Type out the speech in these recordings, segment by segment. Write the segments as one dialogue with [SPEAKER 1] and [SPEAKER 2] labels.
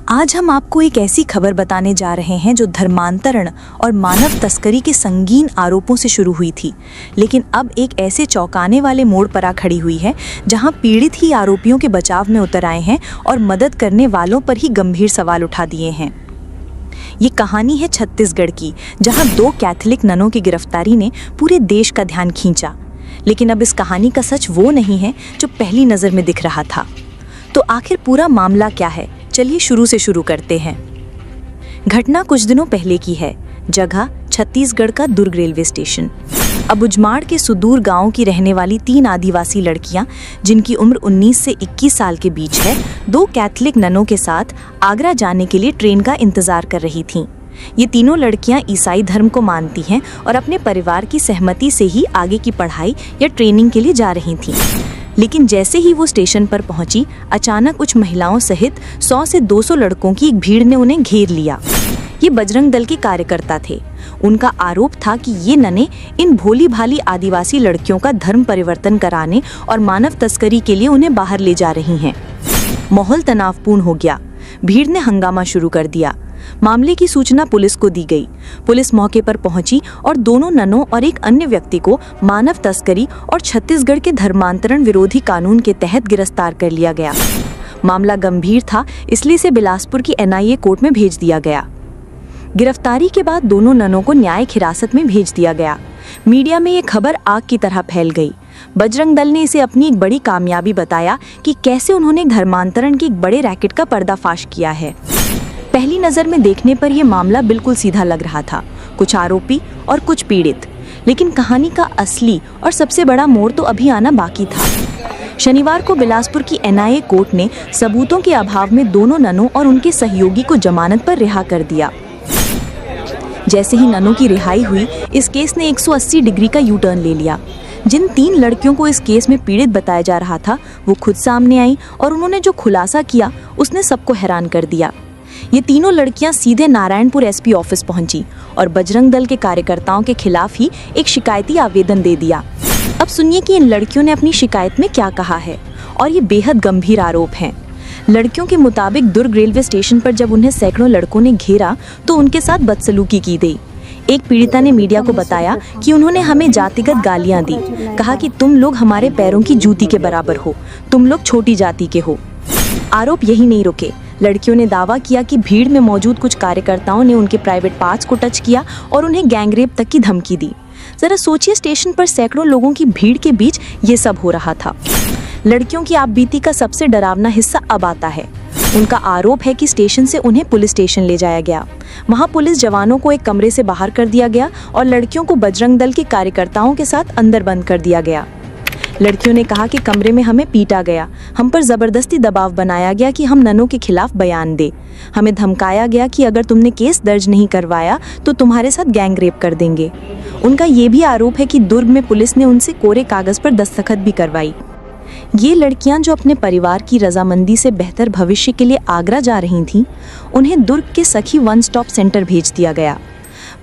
[SPEAKER 1] आज हम आपको एक ऐसी खबर बताने जा रहे हैं जो धर्मांतरण और मानव तस्करी के संगीन आरोपों से शुरू हुई थी, लेकिन अब एक ऐसे चौंकाने वाले मोड़ पर आ खड़ी हुई है जहां पीड़ित ही आरोपियों के बचाव में उतर आए हैं और मदद करने वालों पर ही गंभीर सवाल उठा दिए हैं। ये कहानी है छत्तीसगढ़ की, जहां 2 कैथोलिक ननों की गिरफ्तारी ने पूरे देश का ध्यान खींचा। लेकिन अब इस कहानी का सच वो नहीं है जो पहली नज़र में दिख रहा था। तो आखिर पूरा मामला क्या है? चलिए शुरू से शुरू करते हैं। घटना कुछ दिनों पहले की है। जगह छत्तीसगढ़ का दुर्ग रेलवे स्टेशन। अबुझमाड़ के सुदूर गांव की रहने वाली 3 आदिवासी लड़कियां, जिनकी उम्र 19 से 21 साल के बीच है, 2 कैथोलिक ननों के साथ आगरा जाने के लिए ट्रेन का इंतजार कर रही थीं। ये तीनों लड़कियां ईसाई धर्म को मानती हैं और अपने परिवार की सहमति से ही आगे की पढ़ाई या ट्रेनिंग के लिए जा रही थीं। लेकिन जैसे ही वो स्टेशन पर पहुंची, अचानक कुछ महिलाओं सहित 100 से 200 लड़कों की एक भीड़ ने उन्हें घेर लिया। ये बजरंग दल के कार्यकर्ता थे। उनका आरोप था कि ये नने इन भोली भाली आदिवासी लड़कियों का धर्म परिवर्तन कराने और मानव तस्करी के लिए उन्हें बाहर ले जा रही हैं। माहौल तनावपूर्ण हो गया। भीड़ ने हंगामा शुरू कर दिया। मामले की सूचना पुलिस को दी गई। पुलिस मौके पर पहुंची और दोनों ननों और एक अन्य व्यक्ति को मानव तस्करी और छत्तीसगढ़ के धर्मांतरण विरोधी कानून के तहत गिरफ्तार कर लिया गया। मामला गंभीर था, इसलिए इसे बिलासपुर की NIA कोर्ट में भेज दिया गया। गिरफ्तारी के बाद दोनों ननों को न्यायिक हिरासत में भेज दिया गया। मीडिया में ये खबर आग की तरह फैल गई। बजरंग दल ने इसे अपनी एक बड़ी कामयाबी बताया कि कैसे उन्होंने धर्मांतरण के एक बड़े रैकेट का पर्दाफाश किया है। पहली नज़र में देखने पर यह मामला बिल्कुल सीधा लग रहा था, कुछ आरोपी और कुछ पीड़ित। लेकिन कहानी का असली और सबसे बड़ा मोड़ तो अभी आना बाकी था। शनिवार को बिलासपुर की NIA कोर्ट ने सबूतों के अभाव में दोनों ननों और उनके सहयोगी को जमानत पर रिहा कर दिया। जैसे ही ननों की रिहाई हुई, इस केस ने 180 डिग्री का यू टर्न ले लिया। जिन 3 लड़कियों को इस केस में पीड़ित बताया जा रहा था, वो खुद सामने आई और उन्होंने जो खुलासा किया उसने सबको हैरान कर दिया। ये तीनों लड़कियां सीधे नारायणपुर SP ऑफिस पहुंची और बजरंग दल के कार्यकर्ताओं के खिलाफ ही एक शिकायती आवेदन दे दिया। अब सुनिए कि इन लड़कियों ने अपनी शिकायत में क्या कहा है, और ये बेहद गंभीर आरोप हैं। लड़कियों के मुताबिक दुर्ग रेलवे स्टेशन पर जब उन्हें सैकड़ों लड़कों ने घेरा तो उनके साथ बदसलूकी की गई। एक पीड़िता ने मीडिया को बताया कि उन्होंने हमें जातिगत गालियां दी, कहा कि तुम लोग हमारे पैरों की जूती के बराबर हो, तुम लोग छोटी जाति के हो। आरोप यही नहीं रुके। लड़कियों ने दावा किया कि भीड़ में मौजूद कुछ कार्यकर्ताओं ने उनके प्राइवेट पार्ट्स को टच किया और उन्हें गैंगरेप तक की धमकी दी। जरा सोचिए, स्टेशन पर सैकड़ों लोगों की भीड़ के बीच ये सब हो रहा था। लड़कियों की आपबीती का सबसे डरावना हिस्सा अब आता है। उनका आरोप है कि स्टेशन से उन्हें पुलिस स्टेशन ले जाया गया। वहां पुलिस जवानों को एक कमरे से बाहर कर दिया गया और लड़कियों को बजरंग दल के कार्यकर्ताओं के साथ अंदर बंद कर दिया गया। लड़कियों ने कहा कि कमरे में हमें पीटा गया, हम पर जबरदस्ती दबाव बनाया गया कि हम ननों के खिलाफ बयान दे। हमें धमकाया गया कि अगर तुमने केस दर्ज नहीं करवाया तो तुम्हारे साथ गैंगरेप कर देंगे। उनका ये भी आरोप है कि दुर्ग में पुलिस ने उनसे कोरे कागज पर दस्तखत भी करवाई। ये लड़कियां जो अपने परिवार की रजामंदी से बेहतर भविष्य के लिए आगरा जा रही थीं, उन्हें दुर्ग के सखी 1 स्टॉप सेंटर भेज दिया गया।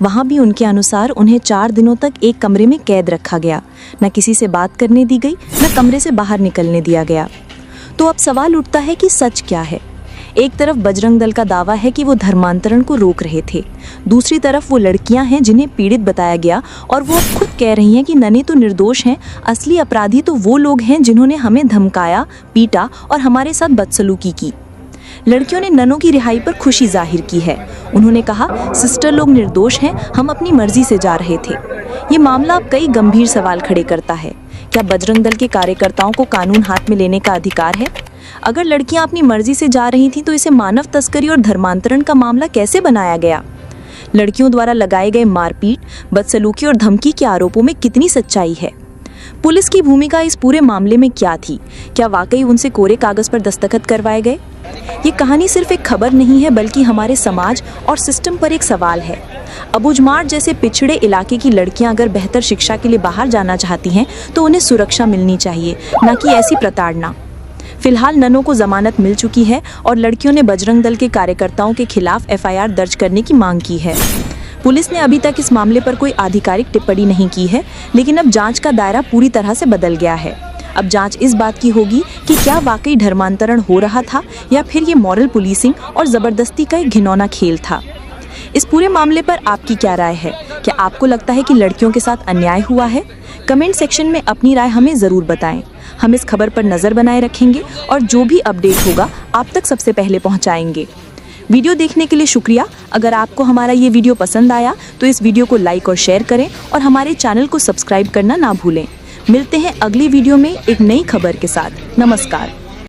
[SPEAKER 1] वहाँ भी उनके अनुसार उन्हें 4 दिनों तक एक कमरे में कैद रखा गया। न किसी से बात करने दी गई, न कमरे से बाहर निकलने दिया गया। तो अब सवाल उठता है कि सच क्या है? एक तरफ बजरंग दल का दावा है कि वो धर्मांतरण को रोक रहे थे, दूसरी तरफ वो लड़कियां हैं जिन्हें पीड़ित बताया गया और वो अब खुद कह रही हैं कि नने तो निर्दोष हैं, असली अपराधी तो वो लोग हैं जिन्होंने हमें धमकाया, पीटा और हमारे साथ बदसलूकी की। लड़कियों ने ननों की रिहाई पर खुशी जाहिर की है। उन्होंने कहा, सिस्टर लोग निर्दोष हैं, हम अपनी मर्जी से जा रहे थे। ये मामला अब कई गंभीर सवाल खड़े करता है। क्या बजरंग दल के कार्यकर्ताओं को कानून हाथ में लेने का अधिकार है? अगर लड़कियां अपनी मर्जी से जा रही थीं तो इसे मानव तस्करी और धर्मांतरण का मामला कैसे बनाया गया? लड़कियों द्वारा लगाए गए मारपीट, बदसलूकी और धमकी के आरोपों में कितनी सच्चाई है? पुलिस की भूमिका इस पूरे मामले में क्या थी? क्या वाकई उनसे कोरे कागज पर दस्तखत करवाए गए? ये कहानी सिर्फ एक खबर नहीं है, बल्कि हमारे समाज और सिस्टम पर एक सवाल है। अबुझमाड़ जैसे पिछड़े इलाके की लड़कियां अगर बेहतर शिक्षा के लिए बाहर जाना चाहती हैं तो उन्हें सुरक्षा मिलनी चाहिए, न कि ऐसी प्रताड़ना। फिलहाल ननों को जमानत मिल चुकी है और लड़कियों ने बजरंग दल के कार्यकर्ताओं के खिलाफ FIR दर्ज करने की मांग की है। पुलिस ने अभी तक इस मामले पर कोई आधिकारिक टिप्पणी नहीं की है, लेकिन अब जांच का दायरा पूरी तरह से बदल गया है। अब जांच इस बात की होगी कि क्या वाकई धर्मांतरण हो रहा था या फिर ये मॉरल पुलिसिंग और ज़बरदस्ती का एक घिनौना खेल था। इस पूरे मामले पर आपकी क्या राय है? क्या आपको लगता है कि लड़कियों के साथ अन्याय हुआ है? कमेंट सेक्शन में अपनी राय हमें ज़रूर बताएं। हम इस खबर पर नज़र बनाए रखेंगे और जो भी अपडेट होगा आप तक सबसे पहले पहुंचाएंगे। वीडियो देखने के लिए शुक्रिया। अगर आपको हमारा ये वीडियो पसंद आया तो इस वीडियो को लाइक और शेयर करें और हमारे चैनल को सब्सक्राइब करना ना भूलें। मिलते हैं अगली वीडियो में एक नई खबर के साथ। नमस्कार।